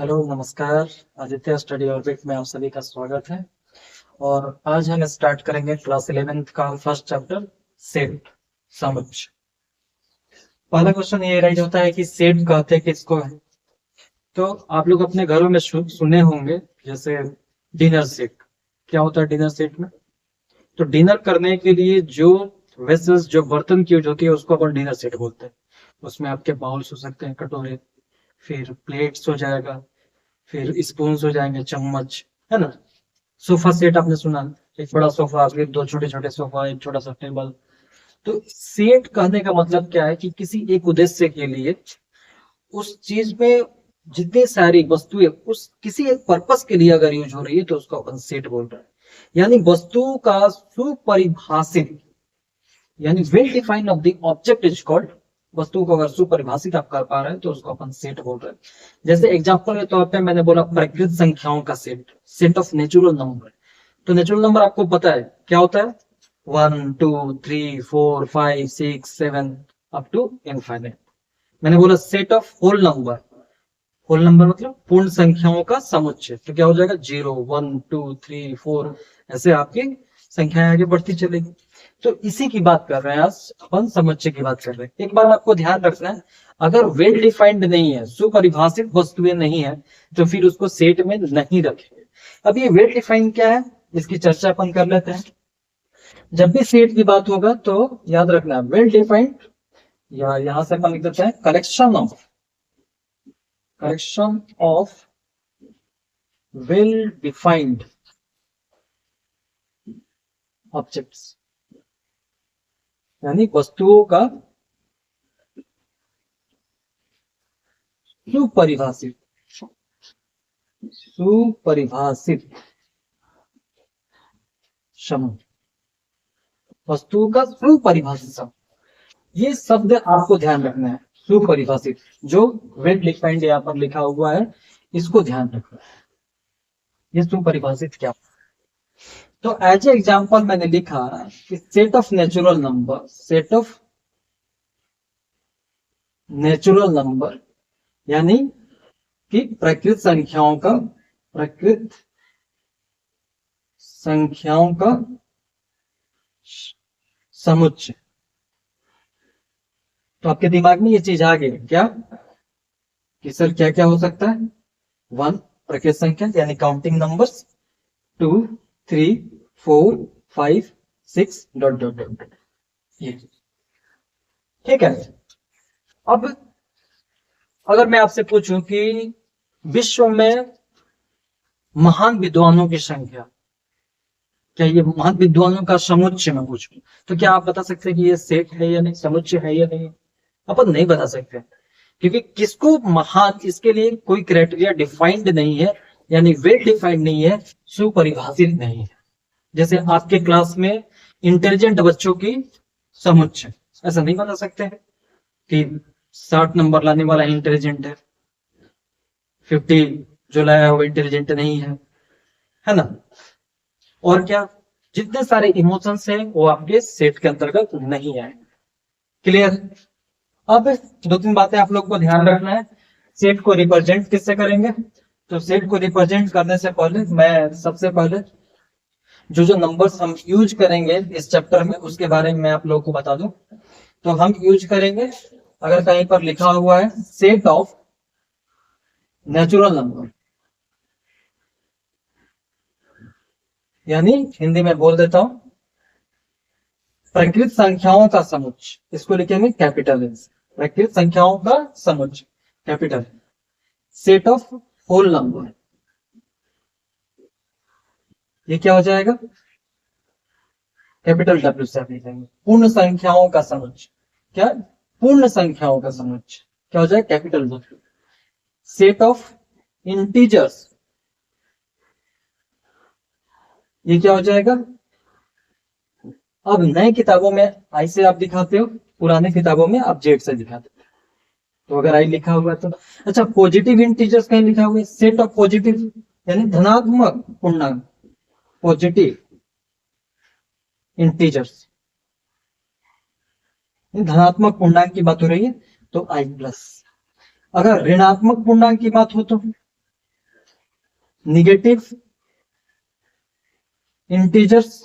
Hello नमस्कार। Aditya study orbit में आप सभी का स्वागत है। और आज हम स्टार्ट करेंगे क्लास 11th का फर्स्ट चैप्टर सेट समुच्चय। पहला क्वेश्चन ये राइज होता है कि सेट कहते किसको है। तो आप लोग अपने घरों में सुने होंगे, जैसे डिनर सेट। क्या होता है डिनर सेट में? तो डिनर करने के लिए जो वेसल्स, जो बर्तन की यूज होती है उसको अपन डिनर सेट बोलते हैं। उसमें आपके बाउल्स हो सकते हैं, कटोरे, फिर प्लेट्स हो जाएगा, फिर स्पून हो जाएंगे, चम्मच, है ना। सोफा सेट आपने सुना, एक बड़ा सोफा, फिर दो छोटे छोटे सोफा, एक छोटा सा टेबल। तो सेट कहने का मतलब क्या है कि किसी एक उद्देश्य के लिए उस चीज में जितनी सारी वस्तुएं उस किसी एक पर्पस के लिए अगर यूज हो रही है तो उसको अपन सेट बोल रहे हैं। यानी वस्तु का सुपरिभाषित, यानी well defined of the object is called. वस्तु को अगर सुपरिभाषित आप कर पा रहे हैं तो उसको अपन सेट बोल रहे हैं। जैसे एग्जांपल के तौर पे मैंने बोला प्रकृत संख्याओं का set, set of natural number. तो नेचुरल नंबर आपको पता है क्या होता है? 1 2 3 4 5 6 7 अप टू इनफाइनाइट। मैंने बोला set of whole number. Whole number मतलब पूर्ण संख्याओं का समुच्चय। तो क्या हो जाएगा? 0 1 2 3 4, ऐसे आपकी संख्याएं आगे बढ़ती चलेगी। तो इसी की बात कर रहे हैं आज अपन, समुच्चय की बात कर रहे हैं। एक बार आपको ध्यान रखना है, अगर वेल डिफाइंड नहीं है, सुपरिभाषित वस्तुएं नहीं है, तो फिर उसको सेट में नहीं रखेंगे। अब ये वेल डिफाइंड क्या है, इसकी चर्चा अपन कर लेते हैं। जब भी सेट की बात होगा तो याद रखना है वेल डिफाइंड, या यहां से अपन लिख देते हैं collection of well defined objects, यानी वस्तुओं का सुपरिभाषित सुपरिभाषित समूह। वस्तुओं का सुपरिभाषित समूह, ये शब्द आपको ध्यान रखना है। सुपरिभाषित जो वेल डिफाइंड यहाँ पर लिखा हुआ है, इसको ध्यान रखना है। ये सुपरिभाषित क्या? तो एज ए एग्जाम्पल मैंने लिखा कि set of natural number, set of natural number यानी कि प्रकृत संख्याओं का समुच्चय। तो आपके दिमाग में ये चीज आ गई क्या कि सर क्या क्या हो सकता है? 1 प्रकृत संख्या यानी counting numbers, 2 3 4 5 6 dot dot dot, ये ठीक है। अब अगर मैं आपसे पूछूं कि विश्व में महान विद्वानों की संख्या, क्या ये महान विद्वानों का समुच्चय मैं पूछूं, तो क्या आप बता सकते हैं कि ये सेट है या नहीं, समुच्चय है या नहीं? अपन नहीं बता सकते, क्योंकि किसको महान, इसके लिए कोई क्राइटेरिया डिफाइंड नहीं है, यानी वेल डिफाइंड नहीं है, सुपरिभाषित नहीं है। जैसे आपके क्लास में इंटेलिजेंट बच्चों की समुच्चय, ऐसा नहीं बता सकते हैं कि 60 नंबर लाने वाला इंटेलिजेंट है, 50 जो लाया है वो इंटेलिजेंट नहीं है ना। और क्या, जितने सारे इमोशंस हैं वो आपके सेट के अंतर्गत नहीं आए। क्लियर? अब दो तीन बातें आप लोग को ध्यान रखना है। सेट को रिप्रेजेंट किससे करेंगे? तो सेट को रिप्रेजेंट करने से पहले मैं सबसे पहले जो नंबर्स हम यूज करेंगे इस चैप्टर में उसके बारे में मैं आप लोगों को बता दूं। तो हम यूज करेंगे, अगर कहीं पर लिखा हुआ है सेट ऑफ नेचुरल नंबर, यानी हिंदी में बोल देता हूं प्रकृत संख्याओं का समुच्चय, इसको लिखेंगे कैपिटल एस। प्रकृत संख्याओं का समुच्चय capital, set of whole number, ये क्या हो जाएगा? कैपिटल डब्ल्यू से आप लिखेंगे। पूर्ण संख्याओं का समुच्चय, क्या? पूर्ण संख्याओं का समुच्चय क्या हो जाएगा? Capital W. Set of integers, ये क्या हो जाएगा? अब नए किताबों में आई से आप दिखाते हो, पुराने किताबों में आप जेड से दिखाते हो। तो अगर आई लिखा हुआ तो अच्छा, पॉजिटिव इंटीजर्स कहीं लिखा हुआ है, सेट ऑफ पॉजिटिव यानी धनात्मक पूर्णांक, पॉजिटिव इंटीजर्स, धनात्मक पूर्णांक की बात हो रही है तो आई प्लस। अगर ऋणात्मक पूर्णांक की बात हो तो निगेटिव इंटीजर्स,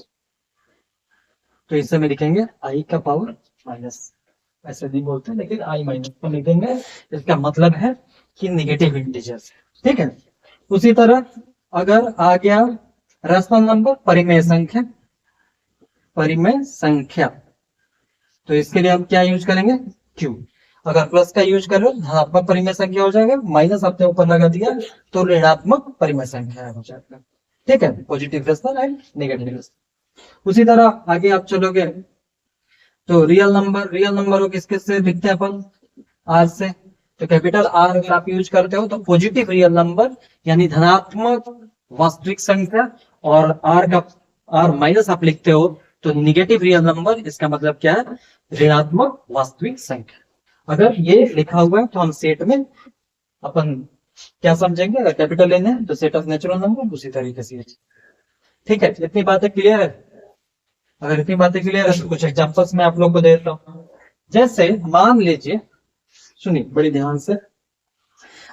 तो इस समय लिखेंगे आई का पावर माइनस, ऐसे भी बोलते हैं लेकिन आई माइनस तो लिखेंगे, इसका मतलब है कि निगेटिव इंटीजर्स। ठीक है, उसी तरह अगर आ गया रेशनल नंबर, परिमेय संख्या, परिमेय संख्या, तो इसके लिए हम क्या यूज करेंगे, क्यू। अगर प्लस का यूज करो धनात्मक परिमेय संख्या हो जाएगा, माइनस आपने ऊपर लगा दिया तो ऋणात्मक परिमेय संख्या हो जाएगा। ठीक है, positive rational and negative rational. उसी तरह आगे आप चलोगे तो रियल नंबर को किस किस से लिखते हैं अपन, आर से। तो कैपिटल आर अगर आप यूज करते हो तो पॉजिटिव रियल नंबर यानी धनात्मक वास्तविक संख्या, और आर का आर माइनस आप लिखते हो तो निगेटिव रियल नंबर, इसका मतलब क्या है, ऋणात्मक वास्तविक संख्या। अगर ये लिखा हुआ है तो हम सेट में अपन क्या समझेंगे, अगर कैपिटल लेने हैं तो सेट ऑफ नेचुरल नंबर उसी तरीके से। ठीक है, इतनी बातें क्लियर है। अगर इतनी बातें क्लियर है तो कुछ एग्जांपल्स मैं आप लोग को देता हूँ। जैसे मान लीजिए, सुनिए बड़ी ध्यान से,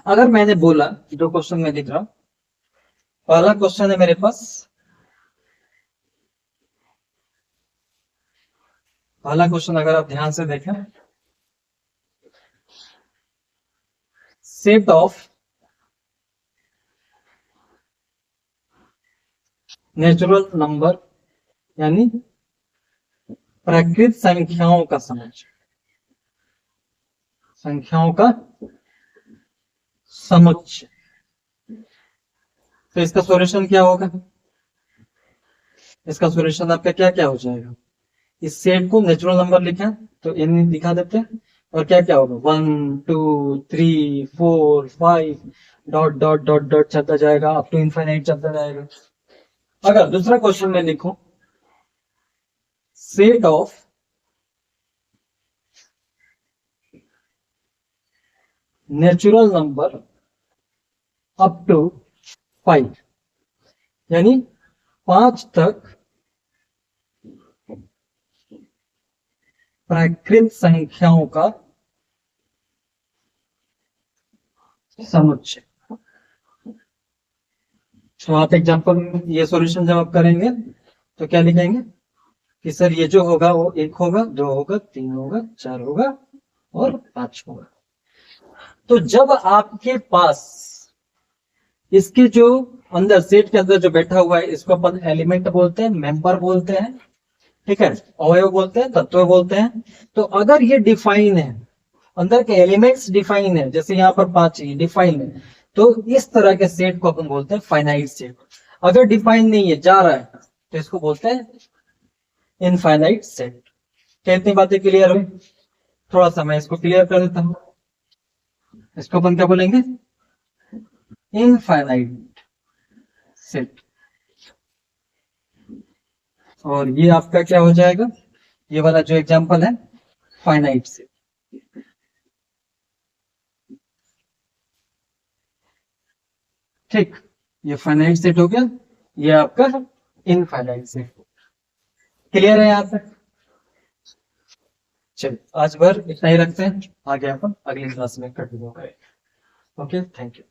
अगर मैंने बोला, जो क्वेश्चन में लिख रहा हूं, पहला क्वेश्चन है मेरे पास, पहला क्वेश्चन अगर आप ध्यान से देखें, सेट ऑफ नेचुरल नंबर यानी प्राकृत संख्याओं का समुच्चय, संख्याओं का समुच्चय। तो इसका सॉल्यूशन क्या होगा, इसका सॉल्यूशन आपका क्या क्या हो जाएगा, इस सेट को नेचुरल नंबर लिखा तो इन दिखा देते हैं, और क्या क्या होगा, 1 2 3 4 5 डॉट डॉट डॉट डॉट चलता जाएगा, अप टू इनफाइनाइट चलता जाएगा। अगर दूसरा क्वेश्चन में लिखूं, set of natural number up to 5 यानी 5 तक प्राकृत संख्याओं का समुच्चय। तो आप एग्जांपल ये सॉल्यूशन जब आप करेंगे तो क्या लिखेंगे कि सर ये जो होगा वो 1 होगा, 2 होगा, 3 होगा, 4 होगा और 5 होगा। तो जब आपके पास इसके जो अंदर सेट के अंदर जो बैठा हुआ है, इसको अपन एलिमेंट बोलते हैं, मेंबर बोलते हैं, ठीक है, अवयव बोलते हैं, तत्व बोलते हैं। तो अगर ये डिफाइन है, अंदर के एलिमेंट्स डिफाइन है, जैसे यहाँ पर 5 डिफाइन है, तो इस तरह के सेट को अपन बोलते हैं फाइनाइट सेट। अगर डिफाइन नहीं है, जा रहा है, तो इसको बोलते हैं इनफाइनाइट सेट। क्या इतनी बातें क्लियर हुई? थोड़ा सा मैं इसको क्लियर कर देता हूं। इसको अपन क्या बोलेंगे, इनफाइनाइट सेट। और ये आपका क्या हो जाएगा, ये वाला जो एग्जांपल है, फाइनाइट सेट। ठीक, ये फाइनाइट सेट हो गया, ये आपका इनफाइनाइट सेट। क्लियर है यहाँ तक? चलिए आज भर इतना ही रखते हैं, आगे अपन अगली क्लास में कंटिन्यू करेंगे। Okay, thank you.